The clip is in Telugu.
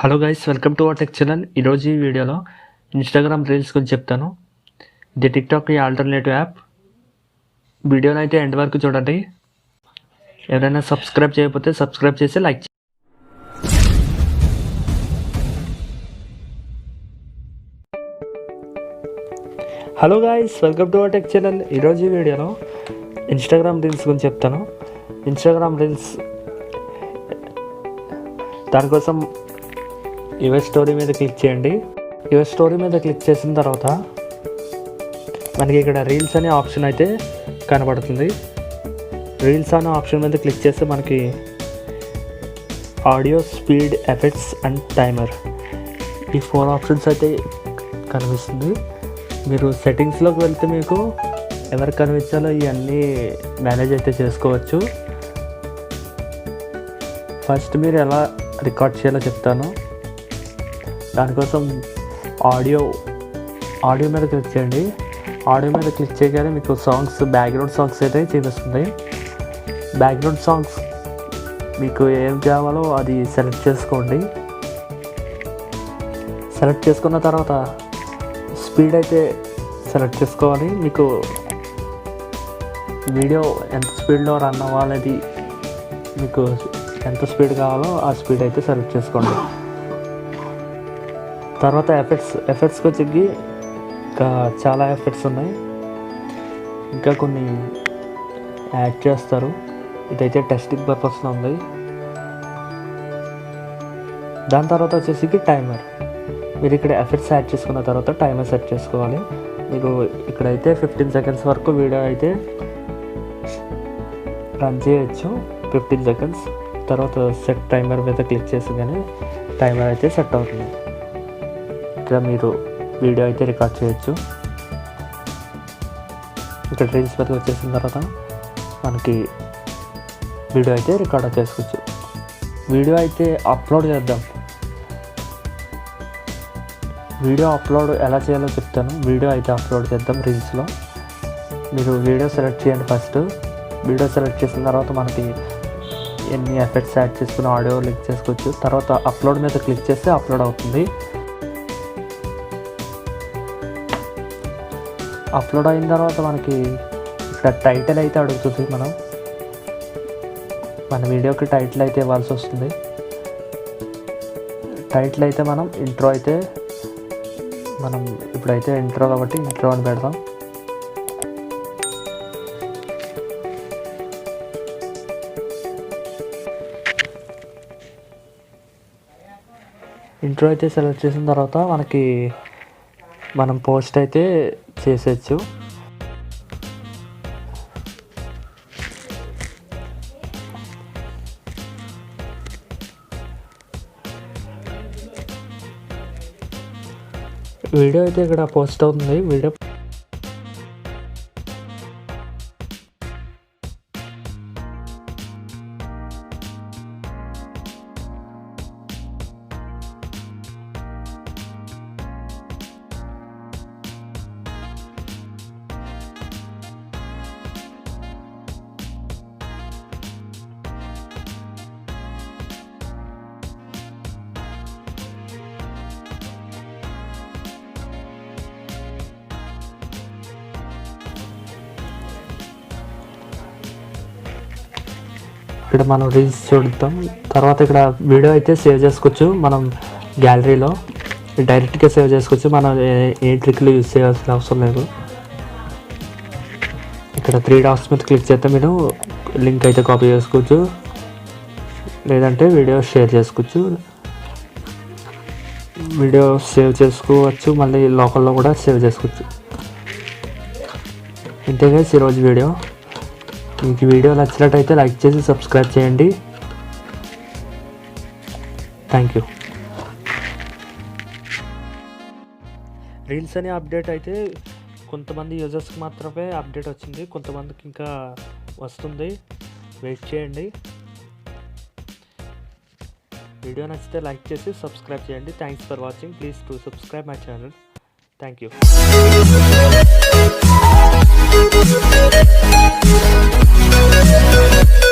Hello guys, welcome to our tech channel. ఈరోజు ఈ వీడియోలో ఇన్స్టాగ్రామ్ రీల్స్ గురించి చెప్తాను. ఇది టిక్టాక్కి ఆల్టర్నేటివ్ యాప్. వీడియోని అయితే ఎండ్ వరకు చూడండి. ఎవరైనా సబ్స్క్రైబ్ చేయకపోతే సబ్స్క్రైబ్ చేసి లైక్ చేయండి. Hello guys, welcome to our tech channel. ఈరోజు ఈ వీడియోలో ఇన్స్టాగ్రామ్ రీల్స్ గురించి చెప్తాను. ఇన్స్టాగ్రామ్ రీల్స్ దానికోసం యువర్ స్టోరీ మీద క్లిక్ చేయండి. యువర్ స్టోరీ మీద క్లిక్ చేసిన తర్వాత మనకి ఇక్కడ రీల్స్ అనే ఆప్షన్ అయితే కనబడుతుంది. రీల్స్ అనే ఆప్షన్ మీద క్లిక్ చేస్తే మనకి audio, speed, effects and timer ఈ 4 ఆప్షన్స్ అయితే కనిపిస్తుంది. మీరు సెట్టింగ్స్లోకి వెళ్తే మీకు ఎవరు కనిపించాలో ఇవన్నీ మేనేజ్ అయితే చేసుకోవచ్చు. ఫస్ట్ మీరు ఎలా రికార్డ్ చేయాలో చెప్తాను. దానికోసం ఆడియో మీద క్లిక్ చేయండి. ఆడియో మీద క్లిక్ చేయగానే మీకు బ్యాక్గ్రౌండ్ సాంగ్స్ అయితే చూపిస్తుంది. బ్యాక్గ్రౌండ్ సాంగ్స్ మీకు ఏం కావాలో అది సెలెక్ట్ చేసుకోండి. సెలెక్ట్ చేసుకున్న తర్వాత స్పీడ్ అయితే సెలెక్ట్ చేసుకోవాలి. మీకు వీడియో ఎంత స్పీడ్లో రన్ అవ్వాలనేది మీకు ఎంత స్పీడ్ కావాలో ఆ స్పీడ్ అయితే సెలెక్ట్ చేసుకోండి. తర్వాత ఎఫెక్ట్స్కి వచ్చి ఇంకా చాలా ఎఫెక్ట్స్ ఉన్నాయి. ఇంకా కొన్ని యాడ్ చేస్తారు. ఇదైతే టెస్టింగ్ పర్పస్లో ఉంది. దాని తర్వాత వచ్చేసి టైమర్. మీరు ఇక్కడ ఎఫెక్ట్స్ యాడ్ చేసుకున్న తర్వాత టైమర్ సెట్ చేసుకోవాలి. మీకు ఇక్కడైతే 15 సెకండ్స్ వరకు వీడియో అయితే రన్ చేయొచ్చు. 15 సెకండ్స్ తర్వాత సెట్ టైమర్ మీద క్లిక్ చేసి కానీ టైమర్ అయితే సెట్ అవుతుంది. ఇక్కడ మీరు వీడియో అయితే రికార్డ్ చేయొచ్చు. ఇక్కడ రీల్స్ మీద వచ్చేసిన తర్వాత మనకి వీడియో అయితే రికార్డ్ చేసుకోవచ్చు. వీడియో అయితే అప్లోడ్ చేద్దాం. వీడియో అప్లోడ్ ఎలా చేయాలో చెప్తాను. వీడియో అయితే అప్లోడ్ చేద్దాం రీల్స్లో. మీరు వీడియో సెలెక్ట్ చేయండి. ఫస్ట్ వీడియో సెలెక్ట్ చేసిన తర్వాత మనకి ఎన్ని ఎఫెక్ట్స్ యాడ్ చేసుకుని ఆడియో లింక్ చేసుకోవచ్చు. తర్వాత అప్లోడ్ మీద క్లిక్ చేస్తే అప్లోడ్ అవుతుంది. అప్లోడ్ అయిన తర్వాత మనకి ఇక్కడ టైటిల్ అయితే అడుగుతుంది. మన వీడియోకి టైటిల్ అయితే ఇవ్వాల్సి వస్తుంది. టైటిల్ అయితే మనం ఇప్పుడైతే ఇంట్రో కాబట్టి ఇంట్రో అని పెడదాం. ఇంట్రో అయితే సెలెక్ట్ చేసిన తర్వాత మనం పోస్ట్ అయితే చేసేయచ్చు. వీడియో అయితే ఇక్కడ పోస్ట్ అవుతుంది. వీడియో ఇక్కడ మనం రీల్స్ చూద్దాం. తర్వాత ఇక్కడ వీడియో అయితే సేవ్ చేసుకోవచ్చు. మనం గ్యాలరీలో డైరెక్ట్గా సేవ్ చేసుకోవచ్చు. మనం ఏ ట్రిక్లు యూజ్ చేయాల్సిన అవసరం లేదు. ఇక్కడ 3 డాట్స్ మీద క్లిక్ చేస్తే మీరు లింక్ అయితే కాపీ చేసుకోవచ్చు, లేదంటే వీడియో షేర్ చేసుకోవచ్చు. వీడియో సేవ్ చేసుకోవచ్చు, మళ్ళీ లోకల్లో కూడా సేవ్ చేసుకోవచ్చు. ఇంతే గైస్ ఈరోజు వీడియో. మీకు వీడియో నచ్చినట్టయితే లైక్ చేసి సబ్స్క్రైబ్ చేయండి. Thank you. రీల్స్ అనే అప్డేట్ అయితే కొంతమంది యూజర్స్కి మాత్రమే అప్డేట్ వచ్చింది, కొంతమందికి ఇంకా వస్తుంది. వెయిట్ చేయండి. వీడియో నచ్చితే లైక్ చేసి సబ్స్క్రైబ్ చేయండి. Thanks for watching. Please to subscribe my channel. Thank you. We'll be right back.